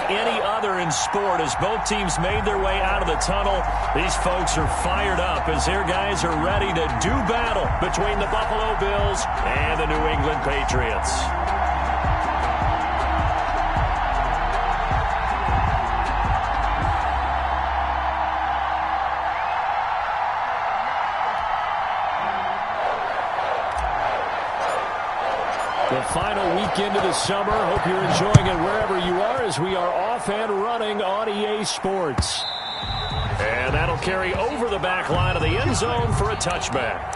any other in sport. As both teams made their way out of the tunnel, these folks are fired up as their guys are ready to do battle between the Buffalo Bills and the New England Patriots. The final weekend of the summer. Hope you're enjoying it wherever you are as we are off and running on EA Sports. And that'll carry over the back line of the end zone for a touchback.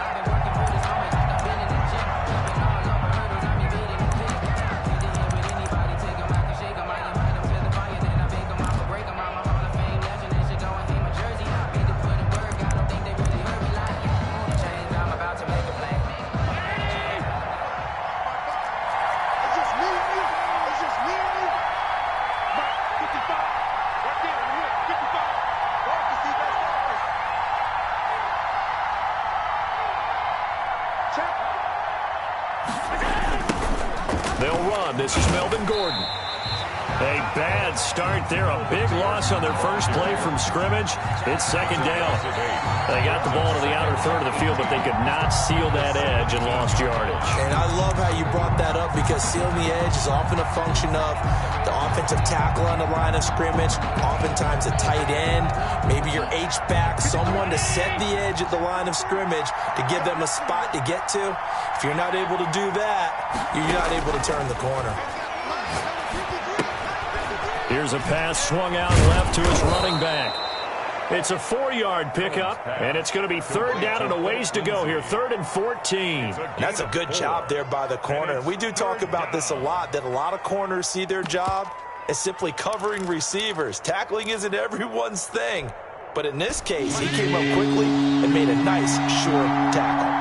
They'll run. This is Melvin Gordon. A bad start there. A big loss on their first play from scrimmage. It's second down. They got the ball to the outer third of the field, but they could not seal that edge and lost yardage. And I love how you brought that up because sealing the edge is often a function of the offensive tackle on the line of scrimmage, oftentimes a tight end, maybe your H-back, someone to set the edge at the line of scrimmage to give them a spot to get to. If you're not able to do that, you're not able to turn the corner. Here's a pass swung out left to his running back. It's a 4-yard pickup, and it's going to be third down and a ways to go here, 3rd and 14. That's a good job there by the corner. We do talk about this a lot, that a lot of corners see their job as simply covering receivers. Tackling isn't everyone's thing. But in this case, he came up quickly and made a nice, short tackle.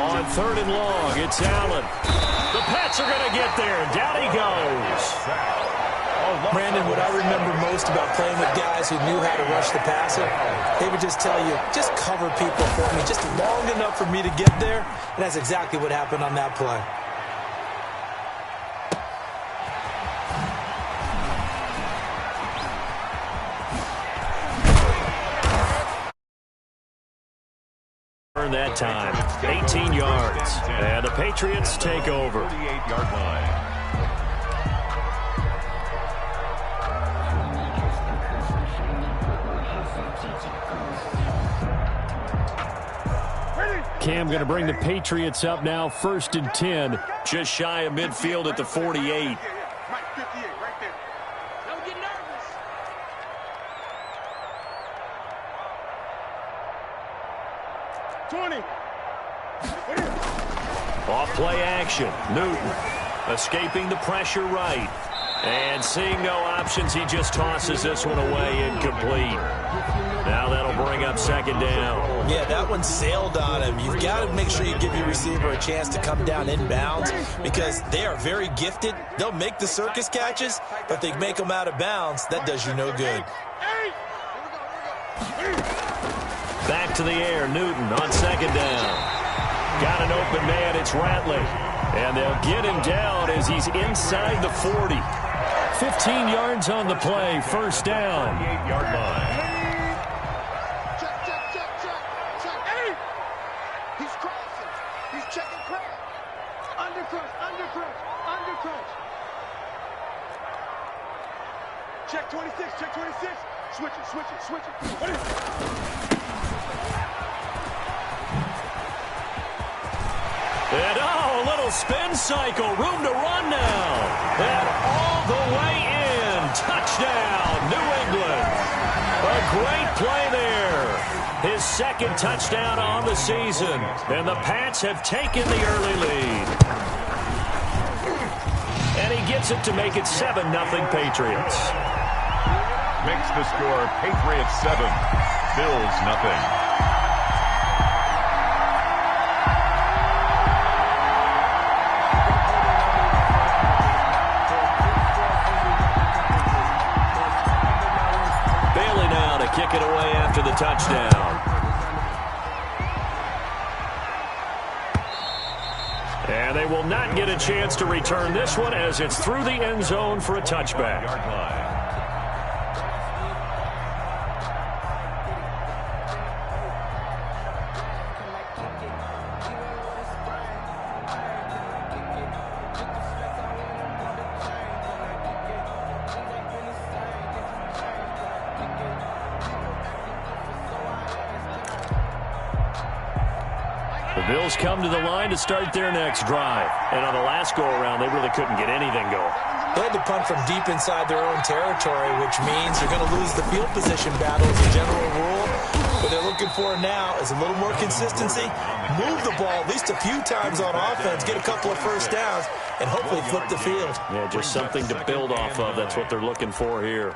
On 3rd and long, it's Allen. The Pats are going to get there. Down he goes. Brandon, what I remember most about playing with guys who knew how to rush the passer, they would just tell you, just cover people for me, just long enough for me to get there. And that's exactly what happened on that play. That time, 18 yards, and the Patriots take over. 38-yard line. Cam going to bring the Patriots up now, 1st and 10, just shy of midfield at the 48. 20. Off play action. Newton escaping the pressure right. And seeing no options, he just tosses this one away incomplete. Now that'll bring up 2nd down. Yeah, that one sailed on him. You've got to make sure you give your receiver a chance to come down inbounds because they are very gifted. They'll make the circus catches, but if they make them out of bounds, that does you no good. Back to the air, Newton on 2nd down. Got an open man, it's Ratley. And they'll get him down as he's inside the 40. 15 yards on the play, 1st down. 38-yard line. Check. Hey! He's crossing. He's checking crowd. Under crunch. Check 26. Switch it. And a little spin cycle, room to run now. And all the way in, touchdown, New England. A great play there. His 2nd touchdown on the season. And the Pats have taken the early lead. And he gets it to make it 7-0 Patriots. Makes the score Patriots 7, Bills nothing. Kick it away after the touchdown. And they will not not get a chance to return this one as it's through the end zone for a touchback. Yard line. The Bills come to the line to start their next drive. And on the last go-around, they really couldn't get anything going. They had to punt from deep inside their own territory, which means you're going to lose the field position battle as a general rule. What they're looking for now is a little more consistency, move the ball at least a few times on offense, get a couple of first downs, and hopefully flip the field. Yeah, just something to build off of. That's what they're looking for here.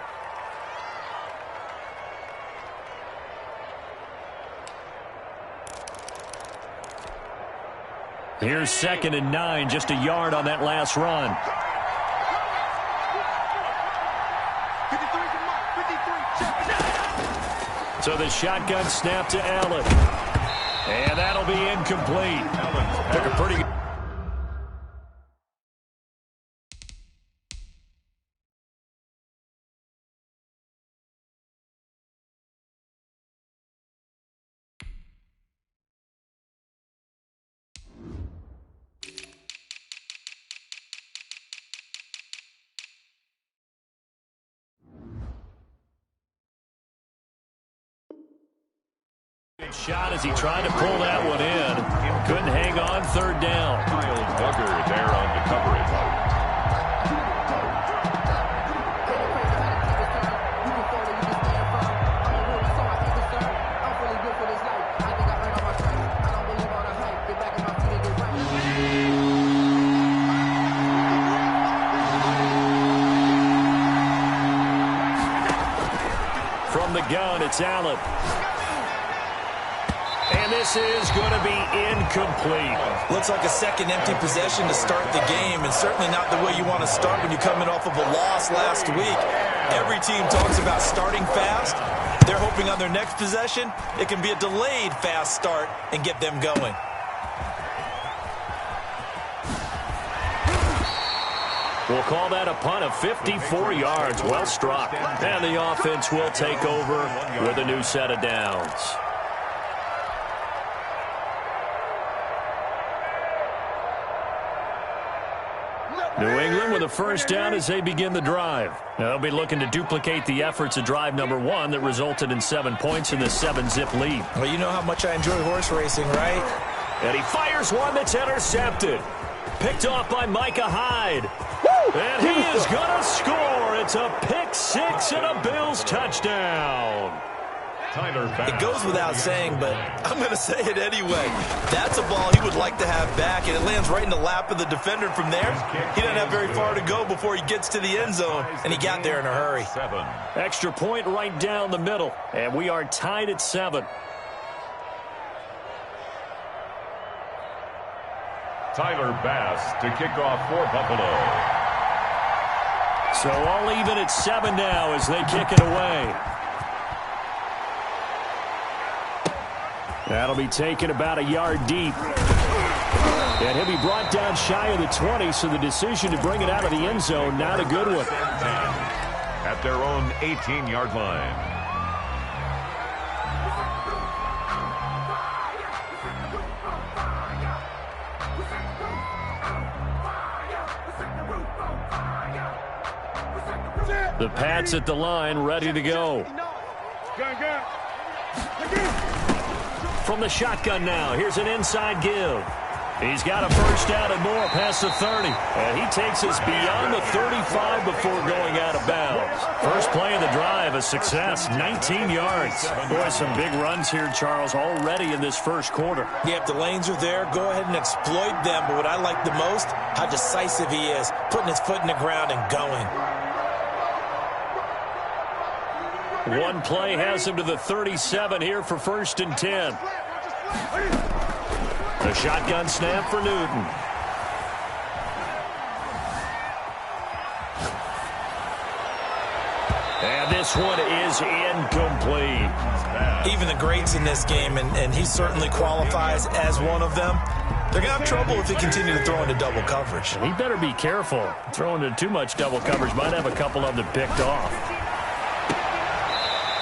Here's 2nd and 9, just a yard on that last run. 53, So the shotgun snap to Allen. And that'll be incomplete. Took a pretty good... shot as he tried to pull that one in. Couldn't hang on, 3rd down. Miles Duggar there on the coverage. From the gun, it's Allen. And this is going to be incomplete. Looks like a second empty possession to start the game, and certainly not the way you want to start when you're coming off of a loss last week. Every team talks about starting fast. They're hoping on their next possession, it can be a delayed fast start and get them going. We'll call that a punt of 54 yards. Well struck. And the offense will take over with a new set of downs. New England with a first down as they begin the drive. Now they'll be looking to duplicate the efforts of drive number 1 that resulted in 7 points in this 7-zip lead. Well, you know how much I enjoy horse racing, right? And he fires one that's intercepted. Picked off by Micah Hyde. And he is going to score. It's a pick 6 and a Bills touchdown. It goes without saying, but I'm going to say it anyway. That's a ball he would like to have back, and it lands right in the lap of the defender from there. He doesn't have very far to go before he gets to the end zone, and he got there in a hurry. Extra point right down the middle, and we are tied at 7. Tyler Bass to kick off for Buffalo. So all even at 7 now as they kick it away. That'll be taken about a yard deep. And he'll be brought down shy of the 20, so the decision to bring it out of the end zone, not a good one. At their own 18-yard line. The Pats at the line, ready to go. From the shotgun now, here's an inside give. He's got a first down and more past the 30. And he takes us beyond the 35 before going out of bounds. First play of the drive, a success, 19 yards. Boy, some big runs here, Charles, already in this first quarter. Yeah, if the lanes are there, go ahead and exploit them. But what I like the most, how decisive he is, putting his foot in the ground and going. One play has him to the 37 here for 1st and 10. The shotgun snap for Newton. And this one is incomplete. Even the greats in this game, and he certainly qualifies as one of them, They're going to have trouble if they continue to throw into double coverage. He better be careful. Throwing into too much double coverage might have a couple of them picked off.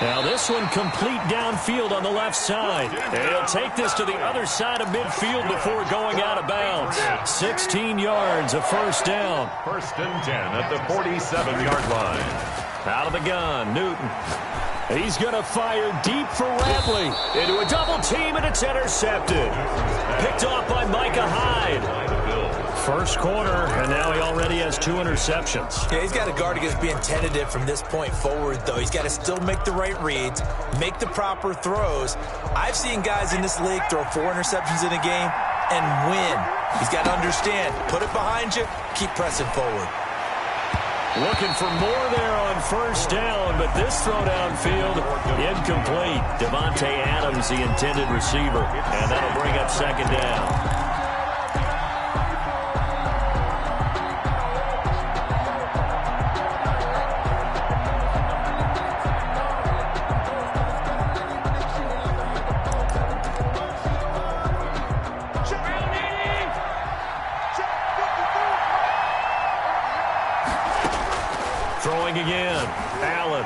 Now this one complete downfield on the left side. He'll take this to the other side of midfield before going out of bounds. 16 yards, a first down. 1st and 10 at the 47-yard line. Out of the gun, Newton. He's going to fire deep for Ratley. Into a double team, and it's intercepted. Picked off by Micah Hyde. First quarter, and now he already has 2 interceptions. Yeah, he's got to guard against being tentative from this point forward, though. He's got to still make the right reads, make the proper throws. I've seen guys in this league throw 4 interceptions in a game and win. He's got to understand, put it behind you, keep pressing forward. Looking for more there on first down, but this throw downfield, incomplete. Davante Adams, the intended receiver, and that'll bring up second down. Throwing again, Allen.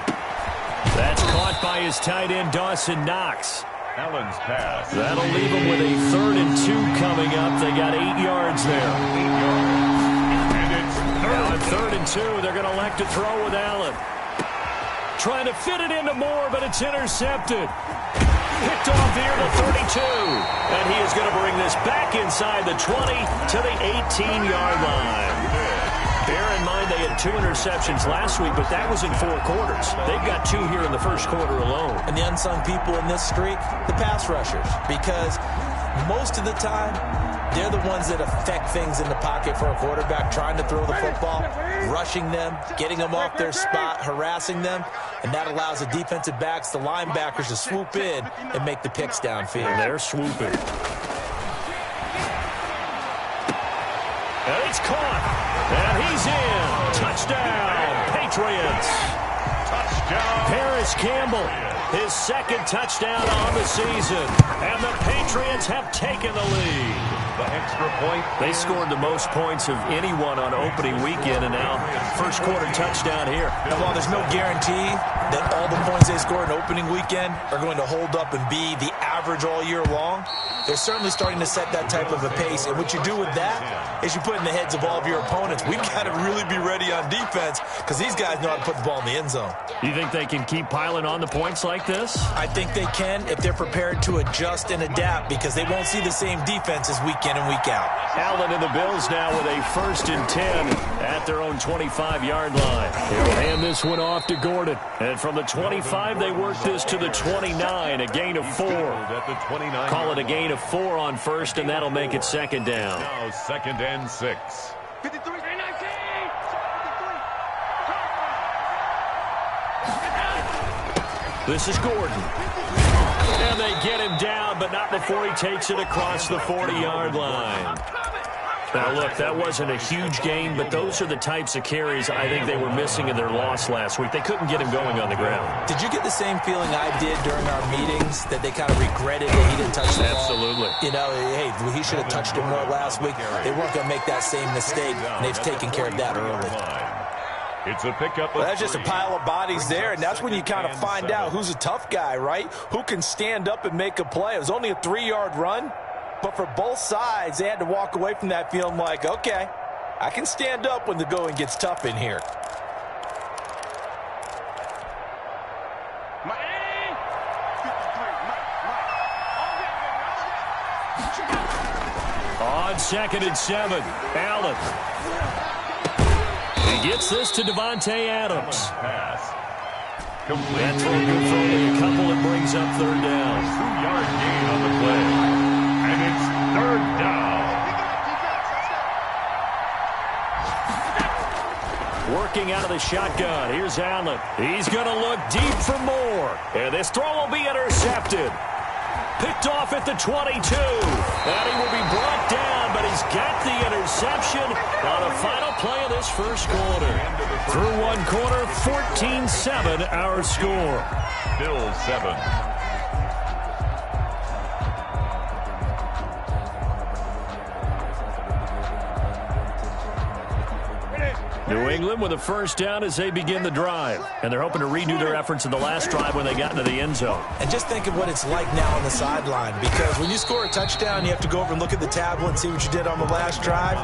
That's caught by his tight end, Dawson Knox. Allen's pass. That'll leave him with a 3rd and 2 coming up. They got 8 yards there. 8 yards. And it's Now on 3rd and 2, they're going to elect to throw with Allen. Trying to fit it into Moore, but it's intercepted. Picked off here to 32. And he is going to bring this back inside the 20 to the 18-yard line. Bear in mind they had 2 interceptions last week, but that was in 4 quarters. They've got 2 here in the first quarter alone. And the unsung people in this streak, the pass rushers, because most of the time, they're the ones that affect things in the pocket for a quarterback, trying to throw the football, rushing them, getting them off their spot, harassing them, and that allows the defensive backs, the linebackers, to swoop in and make the picks downfield. And they're swooping. And it's caught. And he's in. Touchdown, Patriots. touchdown. Paris Campbell, his 2nd touchdown on the season. And the Patriots have taken the lead. The extra point. They scored the most points of anyone on opening weekend, and now first quarter touchdown here. And while there's no guarantee that all the points they score in opening weekend are going to hold up and be the average all year long, they're certainly starting to set that type of a pace. And what you do with that is you put in the heads of all of your opponents, we've got to really be ready on defense because these guys know how to put the ball in the end zone. You think they can keep piling on the points like this? I think they can if they're prepared to adjust and adapt because they won't see the same defenses week in and week out. Allen and the Bills now with a 1st and 10 at their own 25-yard line. He'll hand this one off to Gordon. And from the 25, they work this to the 29, a gain of 4. At the 29. Call it a gain of 4 on first, and that'll make it 2nd down. Now 2nd and 6. 53, 19. This is Gordon. And they get him down, but not before he takes it across the 40-yard line. Now, look, that wasn't a huge gain, but those are the types of carries I think they were missing in their loss last week. They couldn't get him going on the ground. Did you get the same feeling I did during our meetings, that they kind of regretted that he didn't touch the ball? Absolutely. You know, hey, he should have touched it more last week. They weren't going to make that same mistake, and they've taken care of that early. It's a pickup. Well, that's just a pile of bodies there, and that's when you kind of find out who's a tough guy, right? Who can stand up and make a play. It was only a 3-yard run, but for both sides, they had to walk away from that feeling like, okay, I can stand up when the going gets tough in here. On 2nd and 7, Allen. He gets this to Davante Adams. Pass. That throw good for only a couple and brings up 3rd down. 2-yard gain on the play. And it's 3rd down. Working out of the shotgun. Here's Allen. He's going to look deep for more. And this throw will be intercepted. Picked off at the 22. And he will be brought down, but he's got the interception on a final play of this first quarter. Through one quarter, 14-7 our score. Bills 7. New England with a first down as they begin the drive. And they're hoping to redo their efforts in the last drive when they got into the end zone. And just think of what it's like now on the sideline, because when you score a touchdown, you have to go over and look at the tablet and see what you did on the last drive.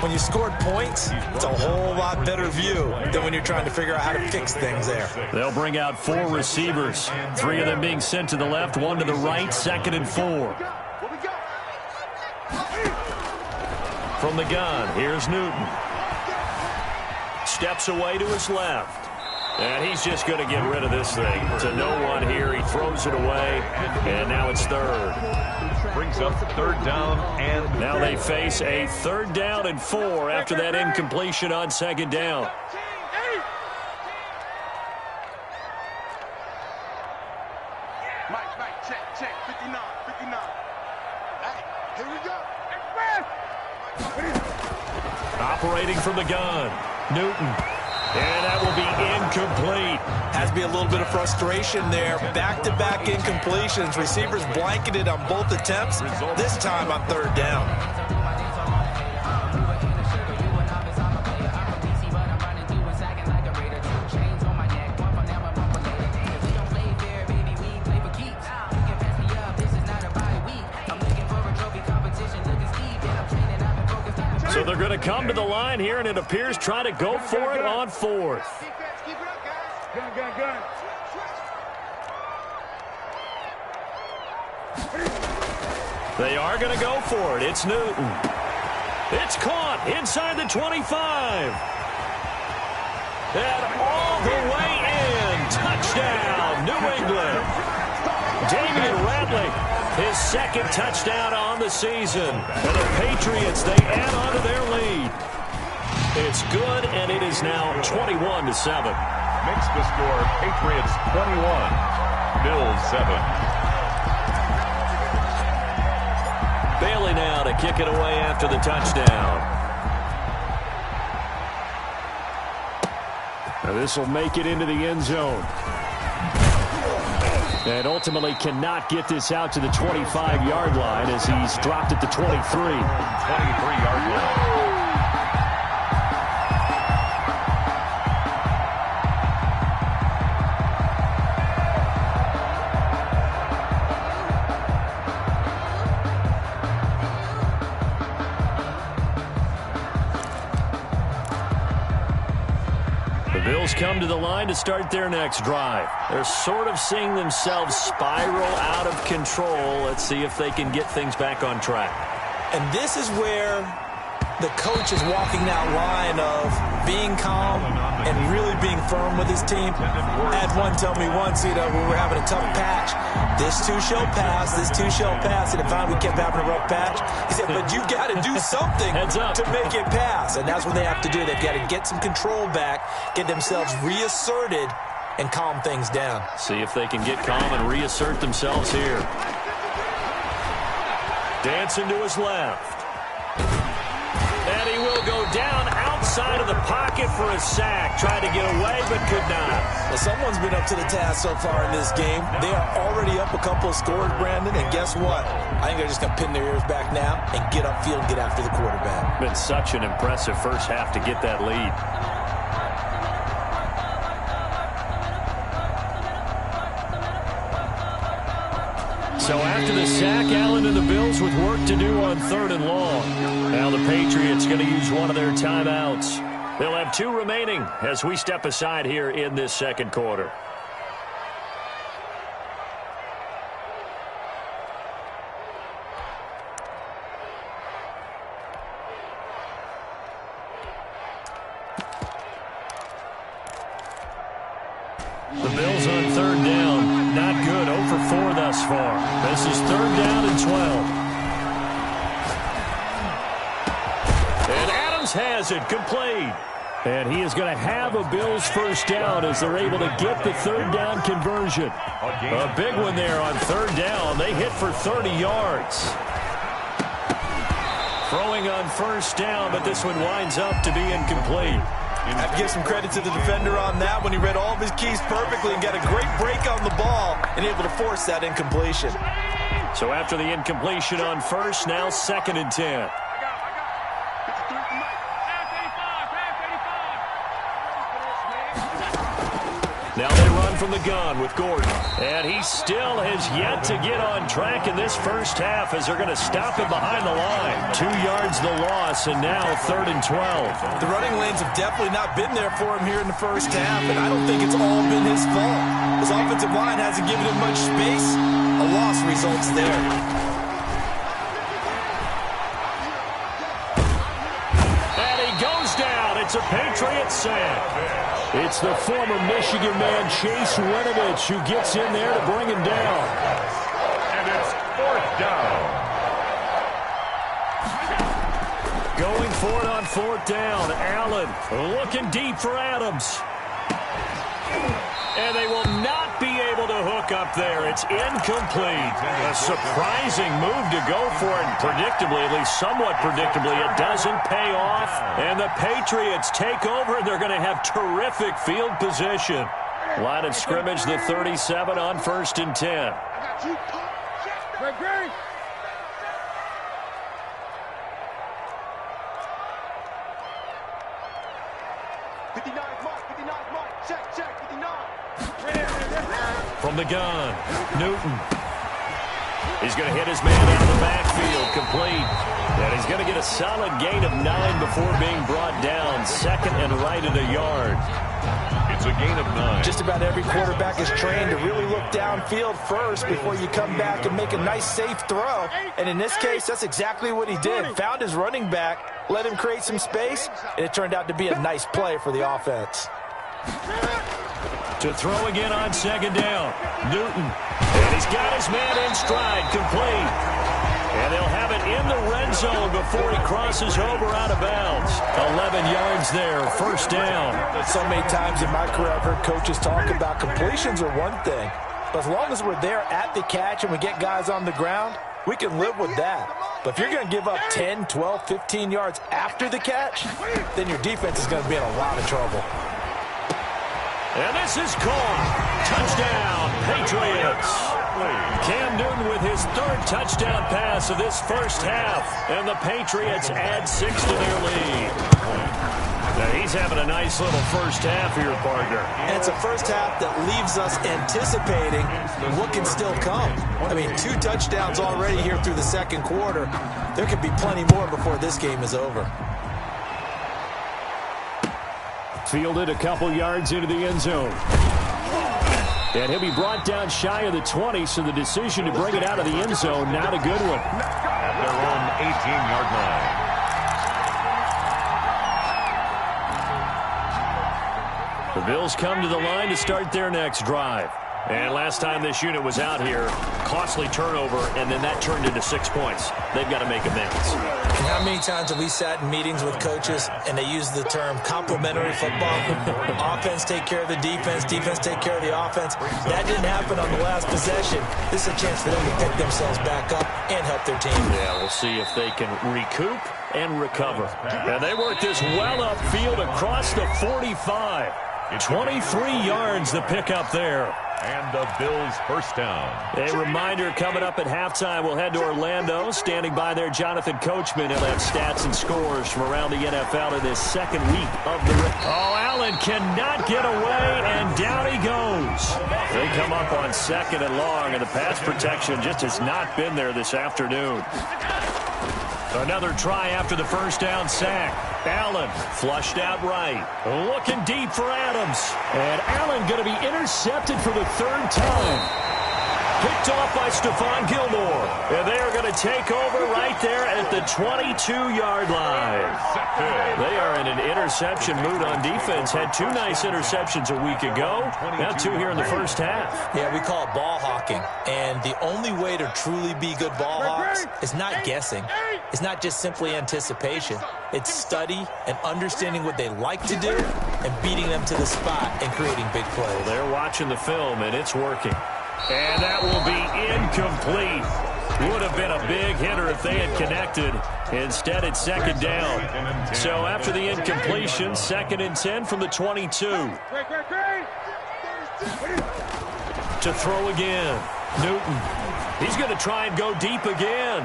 When you scored points, it's a whole lot better view than when you're trying to figure out how to fix things there. They'll bring out 4 receivers, 3 of them being sent to the left, 1 to the right, 2nd and 4. From the gun, here's Newton. Steps away to his left. And he's just going to get rid of this thing. To no one here. He throws it away. And now it's 3rd. Brings up 3rd down and now they face a 3rd down and 4 after that incompletion on 2nd down. Mike, check. 59. Hey, here we go. Operating from the gun, Newton. And that will be incomplete. Has to be a little bit of frustration there. Back-to-back incompletions. Receivers blanketed on both attempts, this time on 3rd down. So they're going to come to the line here, and it appears try to go for it on 4th. Keep it up, guys. Gun. They are going to go for it. It's Newton. It's caught inside the 25. And all the way in. Touchdown, New England. Damian Ratley, his 2nd touchdown on the season. And the Patriots, they add on to their lead. It's good, and it is now 21-7. makes the score Patriots 21, Bills 7. Bailey now to kick it away after the touchdown. Now this will make it into the end zone. And ultimately cannot get this out to the 25-yard line as he's dropped at the 23. 23-yard line. Come to the line to start their next drive. They're sort of seeing themselves spiral out of control. Let's see if they can get things back on track. And this is where the coach is walking that line of being calm and really being firm with his team. I had one tell me once, when we were having a tough patch, this too shall pass, this too shall pass. And if we kept having a rough patch, he said, but you got to do something to make it pass. And that's what they have to do. They've got to get some control back, get themselves reasserted, and calm things down. See if they can get calm and reassert themselves here. Dancing to his left. And he will go down outside of the pocket for a sack. Tried to get away, but could not. Well, someone's been up to the task so far in this game. They are already up a couple of scores, Brandon, and guess what? I think they're just going to pin their ears back now and get upfield and get after the quarterback. Been such an impressive first half to get that lead. So after the sack, Allen and the Bills with work to do on 3rd and long. Now the Patriots going to use one of their timeouts. They'll have 2 remaining as we step aside here in this second quarter. The Bills on 3rd down. Not good. 0 for 4 thus far. This is 3rd down and 12. And Adams has it complete. And he is going to have a Bills first down as they're able to get the 3rd down conversion. A big one there on 3rd down. They hit for 30 yards. Throwing on 1st down, but this one winds up to be incomplete. I have to give some credit to the defender on that when he read all of his keys perfectly and got a great break on the ball and able to force that incompletion. So after the incompletion on 1st, now 2nd and 10. Now they run from the gun with Gordon. And he still has yet to get on track in this first half as they're going to stop him behind the line. 2 yards the loss, and now 3rd and 12. The running lanes have definitely not been there for him here in the first half, and I don't think it's all been his fault. His offensive line hasn't given him much space. A loss results there. And he goes down. It's a Patriot sack. It's the former Michigan man, Chase Winovich, who gets in there to bring him down. And it's 4th down. Going for it on 4th down. Allen looking deep for Adams. And they will not be able to hook up there. It's incomplete. A surprising move to go for it. And predictably, at least somewhat predictably, it doesn't pay off. And the Patriots take over, and they're going to have terrific field position. Line of scrimmage, the 37 on 1st and 10. Great. 59, Mark, check, 59. From the gun, Newton. He's going to hit his man out of the backfield, complete. And he's going to get a solid gain of 9 before being brought down. 2nd and right at a yard. It's a gain of 9. Just about every quarterback is trained to really look downfield first before you come back and make a nice, safe throw. And in this case, that's exactly what he did. Found his running back, let him create some space, and it turned out to be a nice play for the offense. To throw again on 2nd down. Newton. And he's got his man in stride, complete. And they'll have it in the red zone before he crosses over out of bounds. 11 yards there, 1st down. So many times in my career I've heard coaches talk about completions are one thing. But as long as we're there at the catch and we get guys on the ground, we can live with that. But if you're going to give up 10, 12, 15 yards after the catch, then your defense is going to be in a lot of trouble. And this is caught. Touchdown, Patriots. Cam Newton with his 3rd touchdown pass of this first half. And the Patriots add 6 to their lead. Now he's having a nice little first half here, partner. And it's a first half that leaves us anticipating what can still come. I mean, 2 touchdowns already here through the 2nd quarter. There could be plenty more before this game is over. Fielded a couple yards into the end zone. And he'll be brought down shy of the 20, so the decision to bring it out of the end zone, not a good one. At their own 18-yard line. The Bills come to the line to start their next drive. And last time this unit was out here, costly turnover, and then that turned into 6 points. They've got to make amends. How many times have we sat in meetings with coaches and they use the term complementary football? Offense take care of the defense, defense take care of the offense. That didn't happen on the last possession. This is a chance for them to pick themselves back up and help their team. Yeah, we'll see if they can recoup and recover. And they work this well upfield across the 45. 23 yards the pickup there. And the Bills' first down. A reminder coming up at halftime. We'll head to Orlando. Standing by there, Jonathan Coachman. He'll have stats and scores from around the NFL in this 2nd week of the... Oh, Allen cannot get away, and down he goes. They come up on 2nd and long, and the pass protection just has not been there this afternoon. Another try after the first down sack. Allen flushed out right. Looking deep for Adams. And Allen going to be intercepted for the 3rd time. Picked off by Stephon Gilmore. And they are going to take over right there at the 22-yard line. They are in an interception mood on defense. Had 2 nice interceptions a week ago. Now 2 here in the first half. Yeah, we call it ball hawking. And the only way to truly be good ball hawks is not guessing. It's not just simply anticipation. It's study and understanding what they like to do and beating them to the spot and creating big plays. Well, they're watching the film, and it's working. And that will be incomplete. Would have been a big hitter if they had connected. Instead, it's 2nd down. So after the incompletion, 2nd and 10 from the 22. To throw again. Newton. He's going to try and go deep again.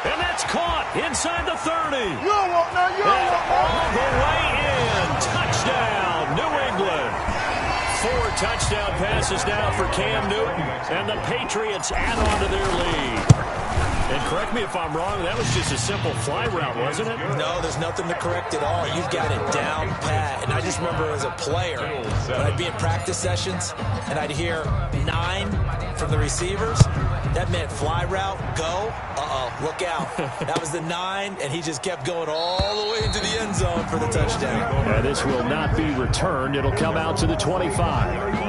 And that's caught inside the 30. And all the way in. Touchdown, New England. 4 touchdown passes now for Cam Newton. And the Patriots add on to their lead. And correct me if I'm wrong, that was just a simple fly route, wasn't it? No, there's nothing to correct at all. You've got it down pat. And I just remember as a player, when I'd be in practice sessions and I'd hear 9 from the receivers, that meant fly route, go, look out. That was the 9, and he just kept going all the way into the end zone for the touchdown. And this will not be returned. It'll come out to the 25.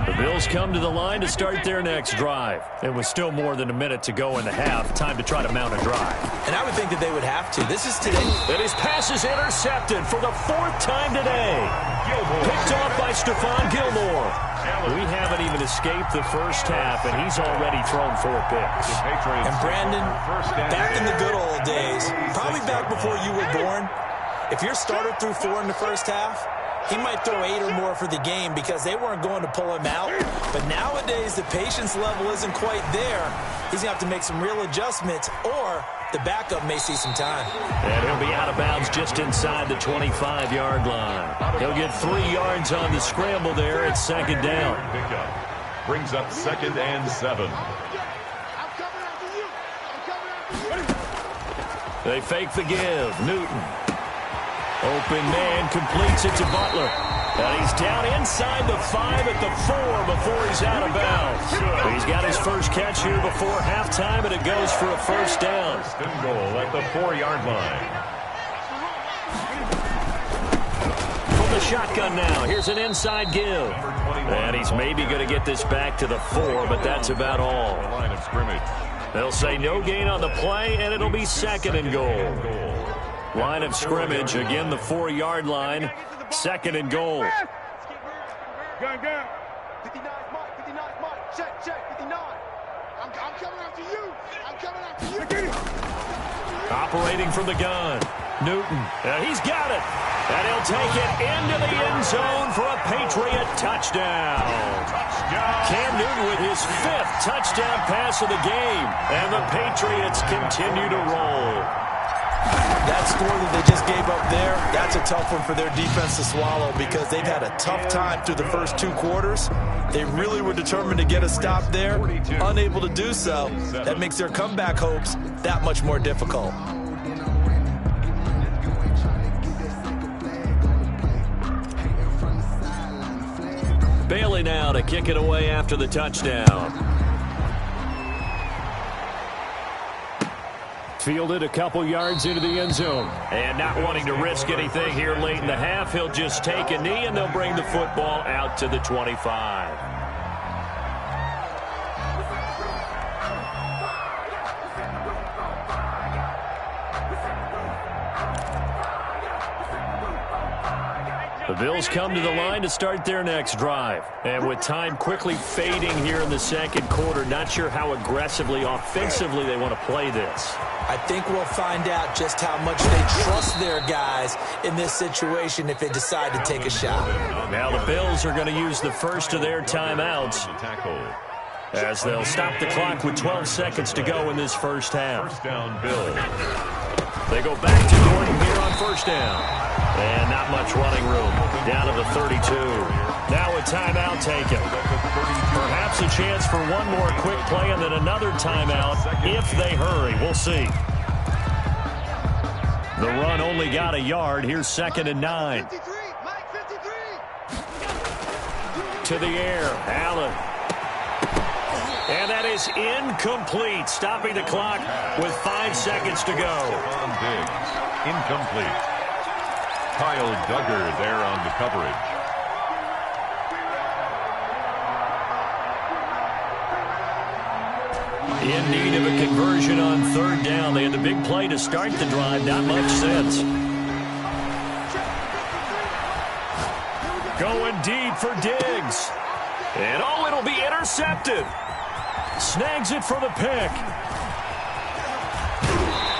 The Bills come to the line to start their next drive. It was still more than a minute to go in the half. Time to try to mount a drive. And I would think that they would have to. This is today. And his pass is intercepted for the 4th time today. Picked off by Stephon Gilmore. We haven't even escaped the first half, and he's already thrown 4 picks. And Brandon, back in the good old days, probably back before you were born, if your starter threw 4 in the first half, he might throw 8 or more for the game because they weren't going to pull him out. But nowadays, the patience level isn't quite there. He's going to have to make some real adjustments, or the backup may see some time. And he'll be out of bounds just inside the 25-yard line. He'll get 3 yards on the scramble there at 2nd down. Brings up 2nd and 7. They fake the give. Newton. Open man completes it to Butler. And he's down inside the 5 at the 4 before he's out of bounds. He's got his first catch here before halftime, and it goes for a 1st down. First and goal at the 4-yard line. From the shotgun now, here's an inside give. And he's maybe going to get this back to the 4, but that's about all. Line of scrimmage. They'll say no gain on the play, and it'll be 2nd and goal. Line of scrimmage, again the 4-yard line, 2nd and goal. 59 Mike, 59 Mike, check, 59. I'm coming after you. I'm coming after you. Operating from the gun, Newton, and he's got it. And he'll take it into the end zone for a Patriot touchdown. Cam Newton with his 5th touchdown pass of the game, and the Patriots continue to roll. That score that they just gave up there, that's a tough one for their defense to swallow because they've had a tough time through the first 2 quarters. They really were determined to get a stop there, unable to do so. That makes their comeback hopes that much more difficult. Bailey now to kick it away after the touchdown. Fielded a couple yards into the end zone. And not wanting to risk anything here late in the half, he'll just take a knee, and they'll bring the football out to the 25. The Bills come to the line to start their next drive. And with time quickly fading here in the 2nd quarter, not sure how aggressively, offensively they want to play this. I think we'll find out just how much they trust their guys in this situation if they decide to take a shot. Now the Bills are going to use the first of their timeouts as they'll stop the clock with 12 seconds to go in this first half. First down, Bills. They go back to Gordon here on 1st down. And not much running room. Down to the 32. Now a timeout taken. Perhaps a chance for one more quick play and then another timeout if they hurry. We'll see. The run only got a yard. Here's 2nd and 9. 53, Mike, 53. To the air. Allen. And that is incomplete. Stopping the clock with 5 seconds to go. On Diggs. Incomplete. Kyle Duggar there on the coverage. In need of a conversion on 3rd down. They had the big play to start the drive. Not much sense. Going deep for Diggs. And oh, it'll be intercepted. Snags it for the pick.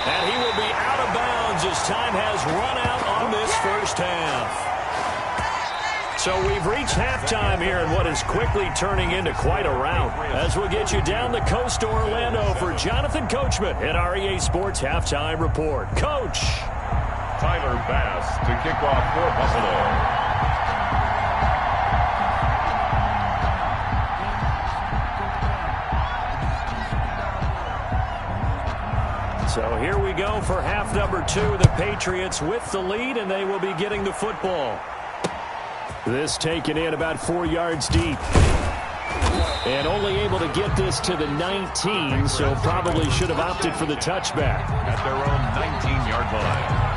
And he will be out of bounds as time has run out on this first half. So we've reached halftime here in what is quickly turning into quite a rout. As we'll get you down the coast to Orlando for Jonathan Coachman at REA Sports Halftime Report. Coach. Tyler Bass to kick off for Buffalo. So here we go for half number 2. The Patriots with the lead, and they will be getting the football. This taken in about 4 yards deep. And only able to get this to the 19, so probably should have opted for the touchback. At their own 19-yard line.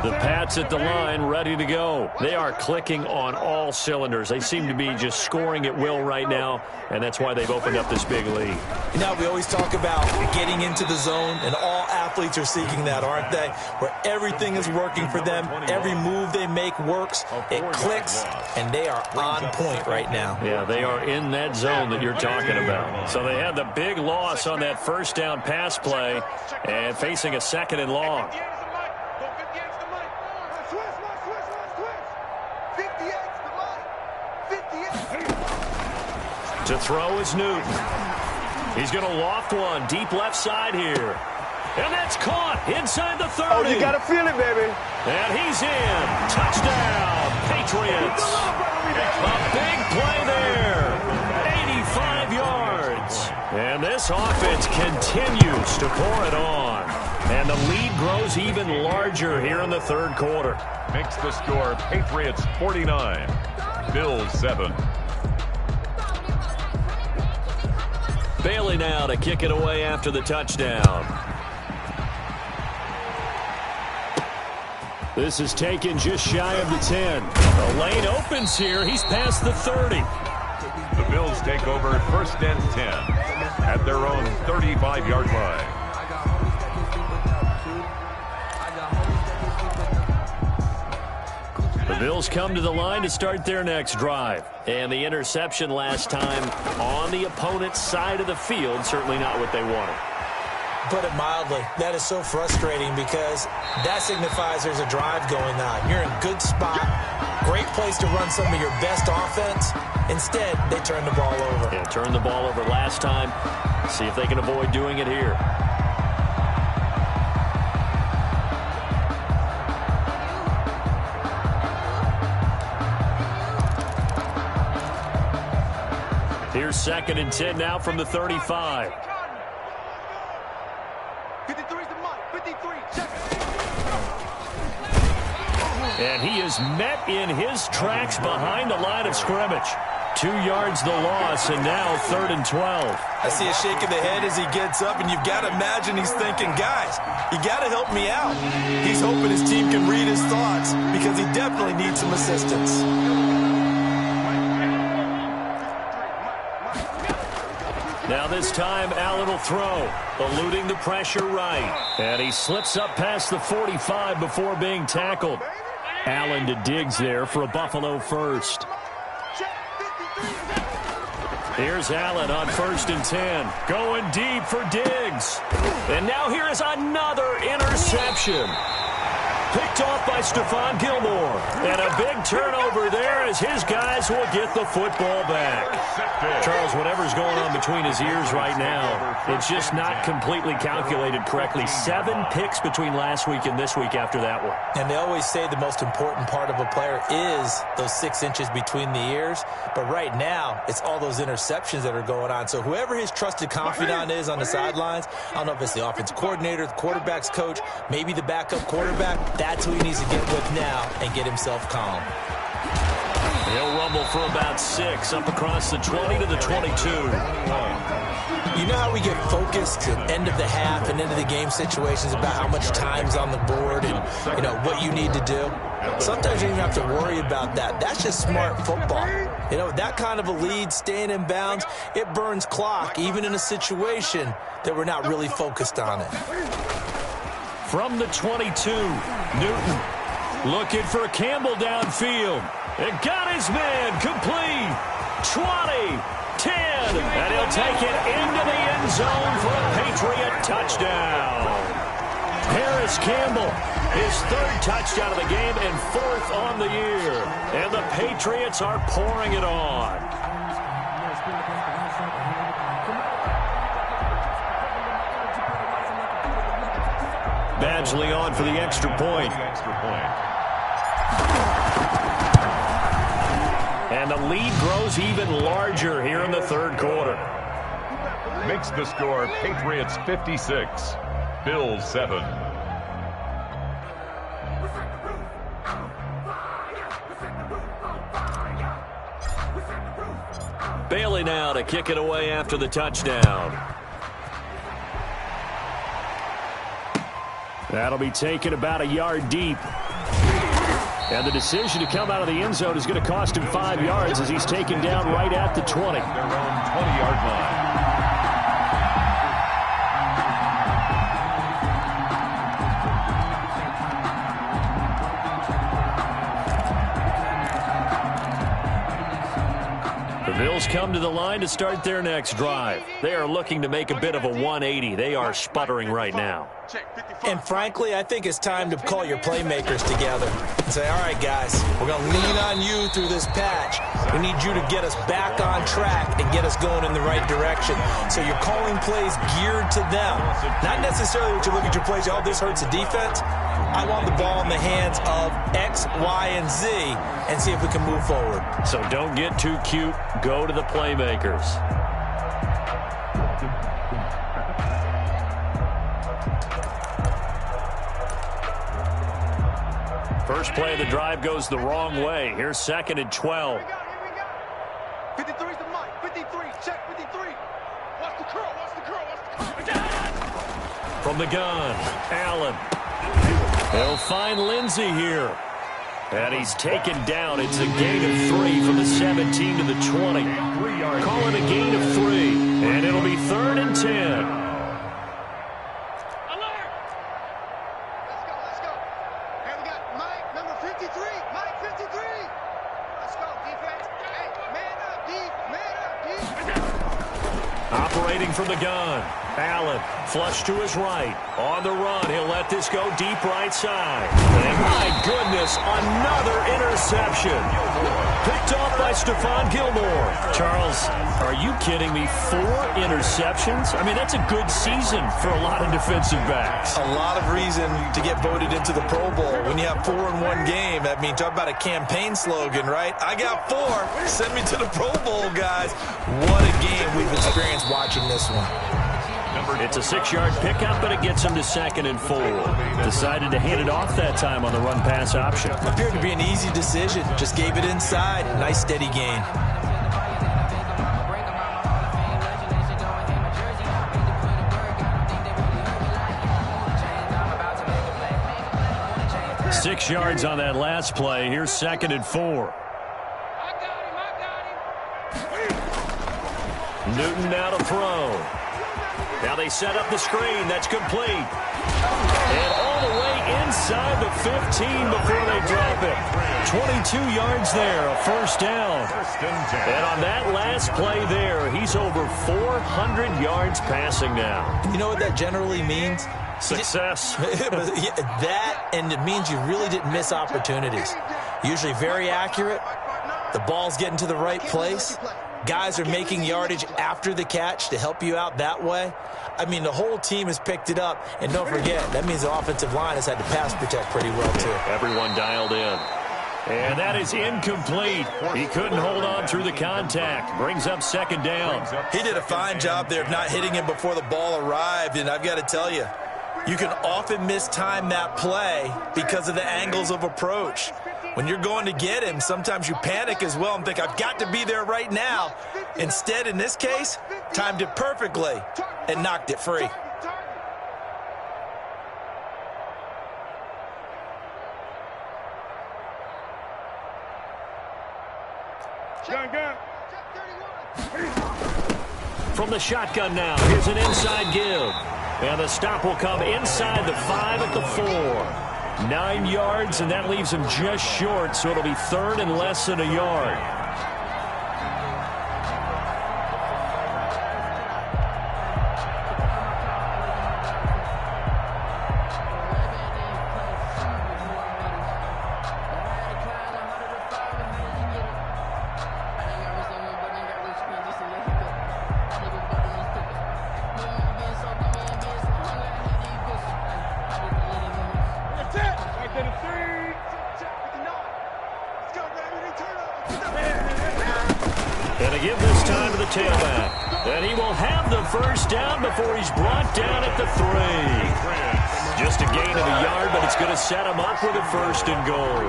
The Pats at the line, ready to go. They are clicking on all cylinders. They seem to be just scoring at will right now, and that's why they've opened up this big lead. You know, we always talk about getting into the zone, and all athletes are seeking that, aren't they? Where everything is working for them, every move they make works, it clicks, and they are on point right now. Yeah, they are in that zone that you're talking about. So they had the big loss on that first down pass play, and facing a 2nd and long. To throw is Newton. He's going to loft one deep left side here. And that's caught inside the 30. Oh, you got to feel it, baby. And he's in. Touchdown, Patriots. A big play there. 85 yards. And this offense continues to pour it on. And the lead grows even larger here in the 3rd quarter. Makes the score Patriots 49, Bills 7. Bailey now to kick it away after the touchdown. This is taken just shy of the 10. The lane opens here. He's past the 30. The Bills take over 1st and 10 at their own 35-yard line. The Bills come to the line to start their next drive. And the interception last time on the opponent's side of the field, certainly not what they wanted. Put it mildly, that is so frustrating because that signifies there's a drive going on. You're in a good spot, great place to run some of your best offense. Instead, they turn the ball over. Yeah, turned the ball over last time. See if they can avoid doing it here. Here's 2nd and 10 now from the 35. 53's the mark. 53. Check. And he is met in his tracks behind the line of scrimmage. 2 yards the loss, and now 3rd and 12. I see a shake of the head as he gets up, and you've got to imagine he's thinking, guys, you got to help me out. He's hoping his team can read his thoughts because he definitely needs some assistance. Now this time, Allen will throw, eluding the pressure right. And he slips up past the 45 before being tackled. Allen to Diggs there for a Buffalo first. Here's Allen on 1st and 10. Going deep for Diggs. And now here is another interception. Picked off by Stephon Gilmore. And a big turnover there as his guys will get the football back. Charles, whatever's going on between his ears right now, it's just not completely calculated correctly. 7 picks between last week and this week after that one. And they always say the most important part of a player is those 6 inches between the ears. But right now, it's all those interceptions that are going on. So whoever his trusted confidant is on the sidelines, I don't know if it's the offense coordinator, the quarterback's coach, maybe the backup quarterback, that's who he needs to get with now and get himself calm. He'll rumble for about 6 up across the 20 to the 22. You know how we get focused at end of the half and end of the game situations about how much time's on the board and, you know, what you need to do? Sometimes you don't even have to worry about that. That's just smart football. You know, that kind of a lead, staying in bounds, it burns clock, even in a situation that we're not really focused on it. From the 22, Newton looking for Campbell downfield. And got his man complete. 20, 10, and he'll take it into the end zone for a Patriot touchdown. Harris Campbell, his third touchdown of the game and fourth on the year. And the Patriots are pouring it on. Badgley on for the extra point. And the lead grows even larger here in the third quarter. Makes the score Patriots 56, Bills 7. Bailey now to kick it away after the touchdown. That'll be taken about a yard deep. And the decision to come out of the end zone is going to cost him 5 yards as he's taken down right at the 20. Their own 20-yard line. The Bills come to the line to start their next drive. They are looking to make a bit of a 180. They are sputtering right now. And frankly, I think it's time to call your playmakers together and say, all right, guys, we're going to lean on you through this patch. We need you to get us back on track and get us going in the right direction. So you're calling plays geared to them. Not necessarily what you look at your plays, oh, this hurts the defense. I want the ball in the hands of X, Y, and Z and see if we can move forward. So don't get too cute. Go to the playmakers. First play of the drive goes the wrong way. Here's 2nd and 12. 53's the mic. 53. Check 53. Watch the curl. Watch the curl. Watch the curl. From the gun, Allen. They'll find Lindsey here. And he's taken down. It's a gain of 3 from the 17 to the 20. Call it a gain of 3. And it'll be 3rd and 10. Operating from the gun. Allen, flush to his right. On the run, he'll let this go deep right side. And my goodness, another interception. Picked off by Stephon Gilmore. Charles, are you kidding me? 4 interceptions? I mean, that's a good season for a lot of defensive backs. A lot of reason to get voted into the Pro Bowl. When you have 4 in one game, I mean, talk about a campaign slogan, right? I got 4. Send me to the Pro Bowl, guys. What a game we've experienced watching this one. It's a 6-yard pickup, but it gets him to 2nd and 4. Decided to hand it off that time on the run-pass option. Appeared to be an easy decision. Just gave it inside. Nice steady gain. Six yards on that last play. Here's 2nd and 4. Newton now to throw. Now they set up the screen. That's complete. And all the way inside the 15 before they drop it. 22 yards there, a first down. And on that last play there, he's over 400 yards passing now. You know what that generally means? Success. That, and it means you really didn't miss opportunities. Usually very accurate. The ball's getting to the right place. Guys are making yardage after the catch to help you out that way. I mean, the whole team has picked it up. And don't forget, that means the offensive line has had to pass protect pretty well, too. Everyone dialed in. And that is incomplete. He couldn't hold on through the contact. Brings up 2nd down. He did a fine job there of not hitting him before the ball arrived. And I've got to tell you, you can often mistime that play because of the angles of approach. When you're going to get him, sometimes you panic as well and think, I've got to be there right now. Instead, in this case, timed it perfectly and knocked it free. From the shotgun now, here's an inside give. And the stop will come inside the 5 at the 4. 9 yards, and that leaves him just short, so it'll be 3rd and less than a yard. give this time to the tailback. And he will have the first down before he's brought down at the 3. Just a gain of a yard, but it's going to set him up with a first and goal.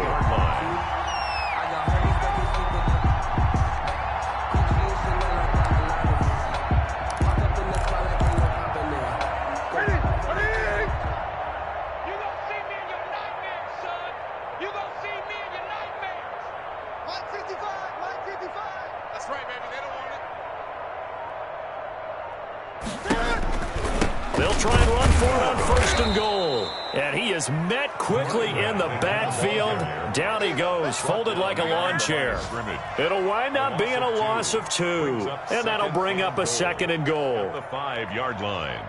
They'll try and run for it on first and goal. And he is met quickly in the backfield. Down he goes, folded like a lawn chair. It'll wind up being a loss of 2. And that'll bring up a second and goal. The 5-yard line.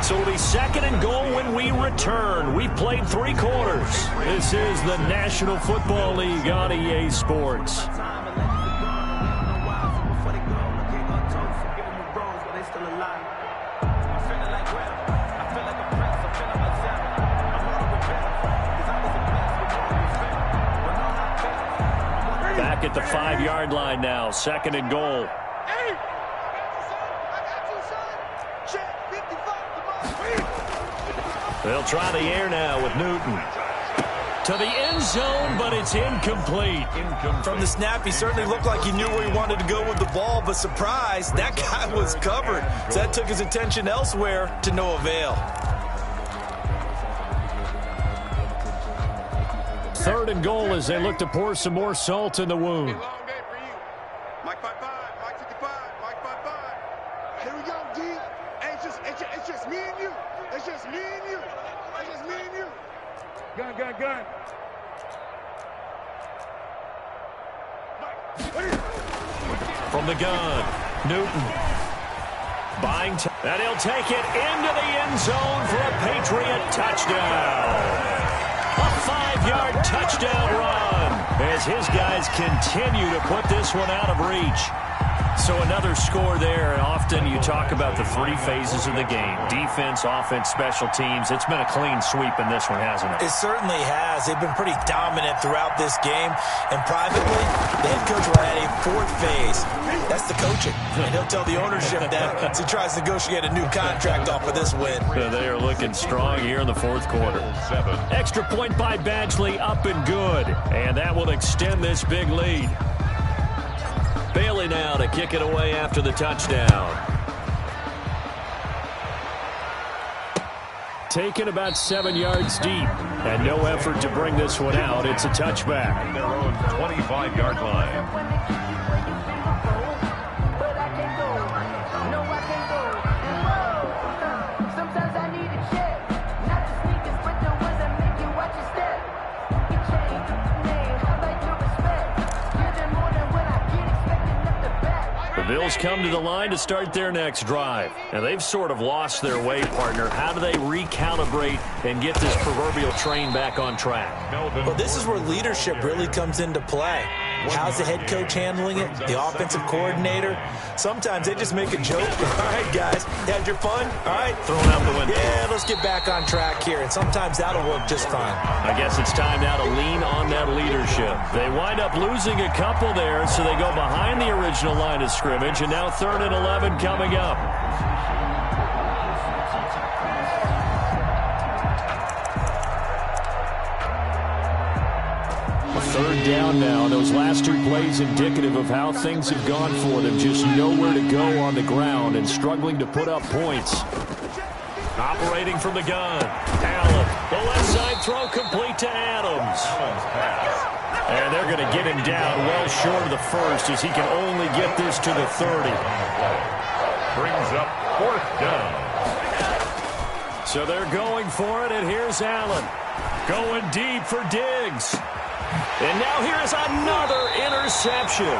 So it'll be second and goal when we return. We've played 3 quarters. This is the National Football League on EA Sports. Back at the 5-yard line now, second and goal. They'll try the air now with Newton. To the end zone, but it's incomplete. From the snap, he certainly looked like he knew where he wanted to go with the ball, but surprise, that guy was covered. So that took his attention elsewhere to no avail. Third and goal as they look to pour some more salt in the wound. Long day for you. Mike 5-5, Mike 55, Mike 5-5. Here we go, D. Hey, it's just me and you. It's just me and you. It's just me and you. Gun. From the gun, Newton. Buying time. And he'll take it into the end zone for a Patriot touchdown. A 5-yard touchdown run as his guys continue to put this one out of reach. So another score there. Often you talk about the 3 phases of the game. Defense, offense, special teams. It's been a clean sweep in this one, hasn't it? It certainly has. They've been pretty dominant throughout this game. And privately, the head coach will add a 4th phase. That's the coaching. And he'll tell the ownership that as he tries to negotiate a new contract off of this win. They are looking strong here in the 4th quarter. Extra point by Badgley, up and good. And that will extend this big lead. Bailey now to kick it away after the touchdown. Taken about 7 yards deep. And no effort to bring this one out. It's a touchback. Their own 25-yard line. Bills come to the line to start their next drive. And they've sort of lost their way, partner. How do they recalibrate and get this proverbial train back on track? Well, this is where leadership really comes into play. How's the head coach handling it? The offensive coordinator? Sometimes they just make a joke. All right, guys, had your fun? All right. Thrown out the window. Yeah, let's get back on track here. And sometimes that'll work just fine. I guess it's time now to lean on that leadership. They wind up losing a couple there, so they go behind the original line of scrimmage, and now 3rd and 11 coming up. Third down now. Those last 2 plays indicative of how things have gone for them. Just nowhere to go on the ground and struggling to put up points. Operating from the gun. Allen. The left side throw complete to Adams. And they're going to get him down well short of the first as he can only get this to the 30. Brings up 4th down. So they're going for it, and here's Allen. Going deep for Diggs. And now here is another interception.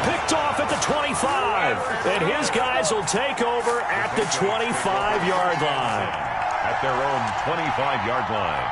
Picked off at the 25. And his guys will take over at the 25-yard line. At their own 25-yard line.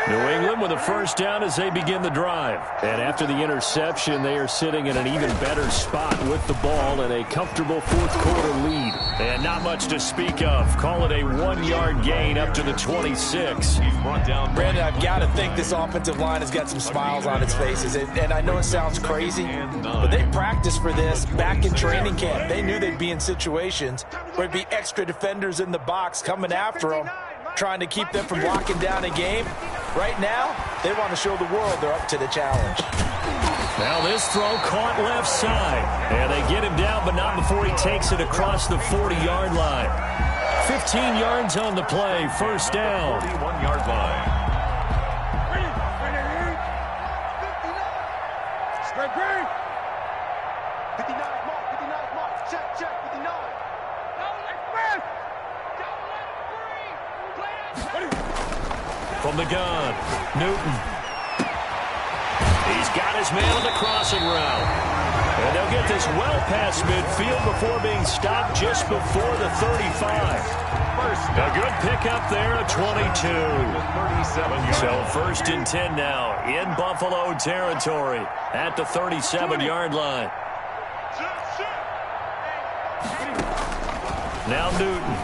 New England with a first down as they begin the drive. And after the interception, they are sitting in an even better spot with the ball and a comfortable fourth-quarter lead. And not much to speak of. Call it a 1-yard gain up to the 26. He's brought down. Brandon, I've got to think this offensive line has got some smiles on its faces. And I know it sounds crazy, but they practiced for this back in training camp. They knew they'd be in situations where there'd be extra defenders in the box coming after them, trying to keep them from locking down a game. Right now, they want to show the world they're up to the challenge. Now this throw caught left side. And they get him down, but not before he takes it across the 40-yard line. 15 yards on the play, first down. 41-yard line. Straight green. 59 mark, check, 59. From the gun, Newton. He's got his man on the crossing route. And they'll get this well past midfield before being stopped just before the 35. A good pickup there at 22. So first and 10 now in Buffalo territory at the 37-yard line. Now Newton.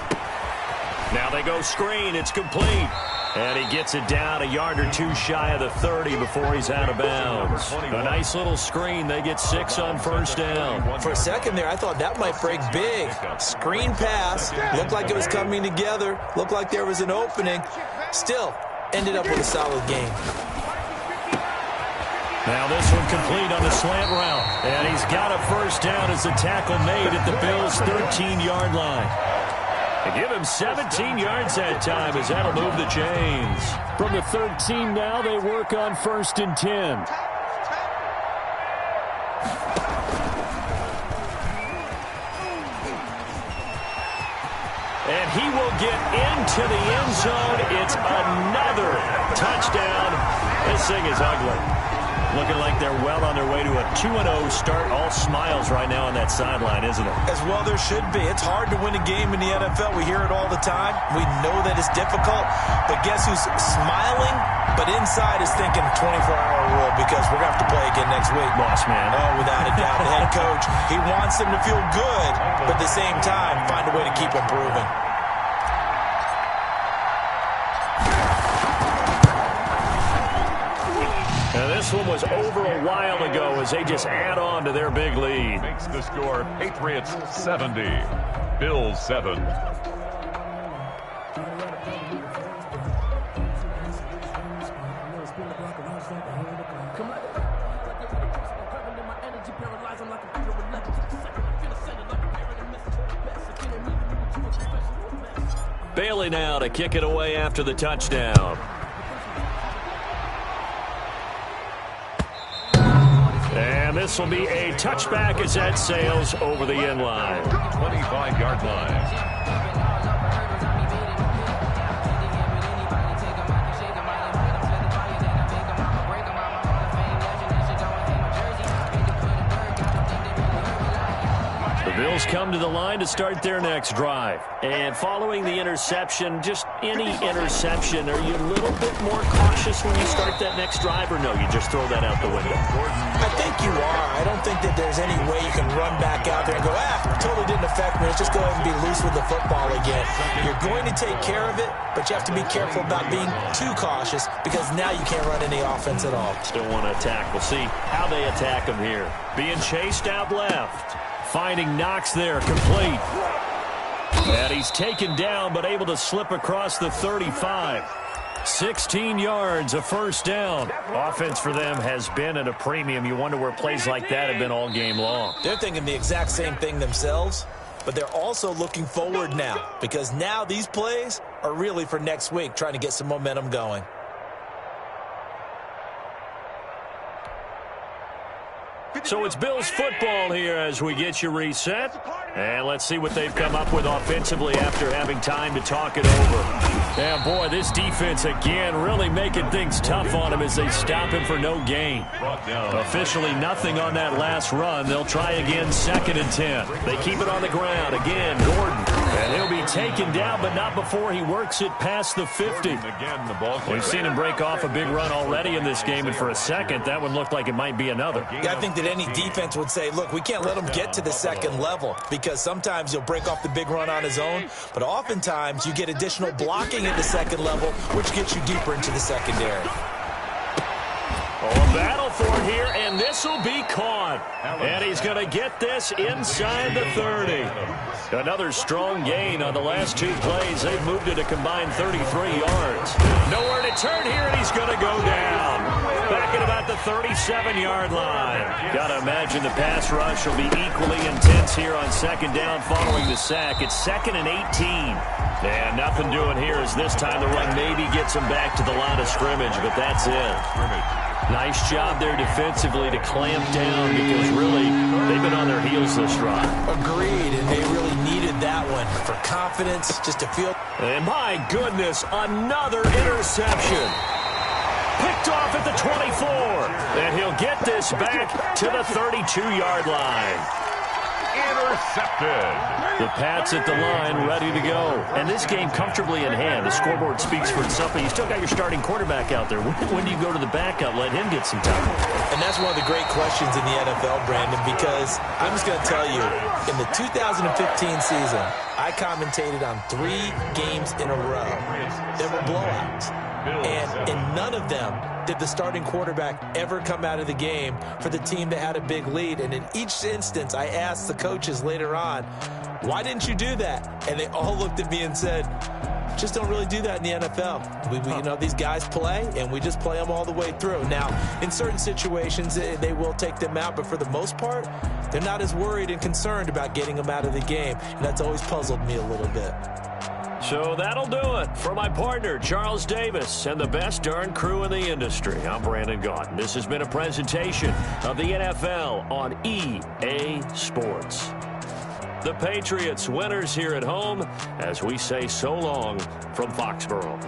Now they go screen. It's complete. And he gets it down a yard or two shy of the 30 before he's out of bounds. A nice little screen. They get 6 on first down. For a second there, I thought that might break big. Screen pass. Looked like it was coming together. Looked like there was an opening. Still, ended up with a solid game. Now this one complete on the slant route. And he's got a first down as the tackle made at the Bills' 13-yard line. They give him 17 yards that time as that'll move the chains. From the 13 now, they work on first and 10. And he will get into the end zone. It's another touchdown. This thing is ugly. Looking like they're well on their way to a 2-0 start. All smiles right now on that sideline, isn't it? As well there should be. It's hard to win a game in the NFL. We hear it all the time. We know that it's difficult. But guess who's smiling, but inside is thinking 24-hour rule because we're going to have to play again next week. Boss man. Oh, without a doubt. The head coach, he wants them to feel good, but at the same time, find a way to keep improving. And this one was over a while ago as they just add on to their big lead. Makes the score Patriots 70, Bills 7. Bailey now to kick it away after the touchdown. And this will be a touchback as that sails over the end line. 25-yard line. Bills come to the line to start their next drive. And following the interception, just any interception, are you a little bit more cautious when you start that next drive, or no, you just throw that out the window? I think you are. I don't think that there's any way you can run back out there and go, totally didn't affect me. Let's just go ahead and be loose with the football again. You're going to take care of it, but you have to be careful about being too cautious because now you can't run any offense at all. Still want to attack. We'll see how they attack him here. Being chased out left. Finding Knox there, complete. And he's taken down, but able to slip across the 35. 16 yards, a first down. Offense for them has been at a premium. You wonder where plays like that have been all game long. They're thinking the exact same thing themselves, but they're also looking forward now because now these plays are really for next week, trying to get some momentum going. So it's Bills football here as we get you reset. And let's see what they've come up with offensively after having time to talk it over. Yeah, boy, this defense again really making things tough on him as they stop him for no gain. Officially nothing on that last run. They'll try again, 2nd and 10. They keep it on the ground. Again, Gordon. And he'll be taken down, but not before he works it past the 50. We've seen him break off a big run already in this game, and for a second, that one looked like it might be another. Yeah, I think that any defense would say, look, we can't let him get to the second level because sometimes he'll break off the big run on his own, but oftentimes you get additional blocking at the second level, which gets you deeper into the secondary. A battle for it here, and this will be caught. And he's going to get this inside the 30. Another strong gain on the last 2 plays. They've moved it a combined 33 yards. Nowhere to turn here, and he's going to go down. Back at about the 37-yard line. Got to imagine the pass rush will be equally intense here on 2nd down following the sack. It's 2nd and 18. And nothing doing here as this time the run maybe gets him back to the line of scrimmage, but that's it. Nice job there defensively to clamp down because really they've been on their heels this drive. Agreed, and they really needed that one for confidence, just to feel. And my goodness, another interception. Picked off at the 24. And he'll get this back to the 32-yard line. Intercepted. The Pats at the line, ready to go. And this game comfortably in hand. The scoreboard speaks for itself, but you still got your starting quarterback out there. When do you go to the backup, let him get some time? And that's one of the great questions in the NFL, Brandon, because I'm just going to tell you, in the 2015 season, I commentated on 3 games in a row. There were blowouts. And in none of them did the starting quarterback ever come out of the game for the team that had a big lead. And in each instance, I asked the coaches later on, why didn't you do that? And they all looked at me and said, just don't really do that in the NFL. We you know, these guys play, and we just play them all the way through. Now, in certain situations, they will take them out, but for the most part, they're not as worried and concerned about getting them out of the game. And that's always puzzled me a little bit. So that'll do it for my partner, Charles Davis, and the best darn crew in the industry. I'm Brandon Gaudin. This has been a presentation of the NFL on EA Sports. The Patriots winners here at home as we say so long from Foxborough.